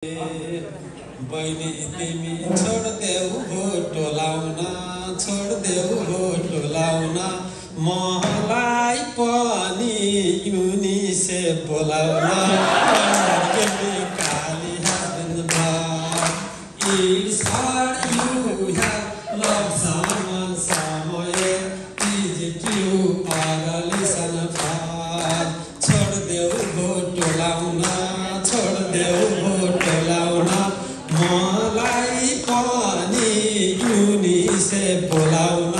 बहिनी तिमी छोड्देऊ हो टोलाउन छोड्देऊ हो टोलाउन मलाई पनि युनिसे बोलाउन काली It's hard you have loved someone somewhere easy to listen for छोड्देऊ हो टोलाउन छोड्देऊ हो टोलाउन मलाई पनि युनिसे बोलाउन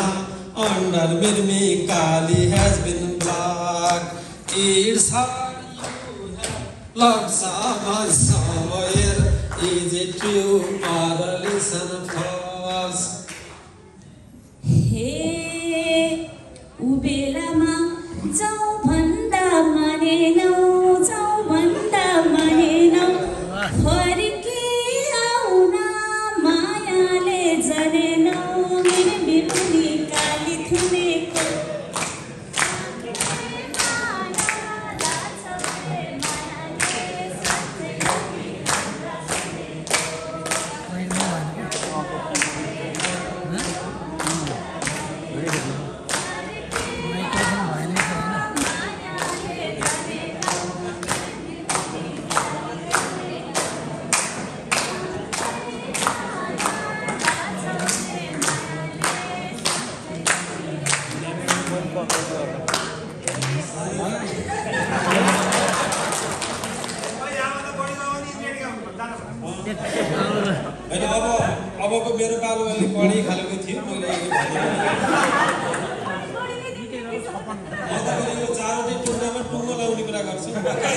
under Mirmi Kali has been blocked. It's hard you have loved someone somewhere. Is it true or listen false? Hey, ubelama jau bhanda manenau jau bhanda manenau farki auna mayale janenau mere Mirmi Kali thuneko अब मेरो पालो अलि बढी खालको थियो मैले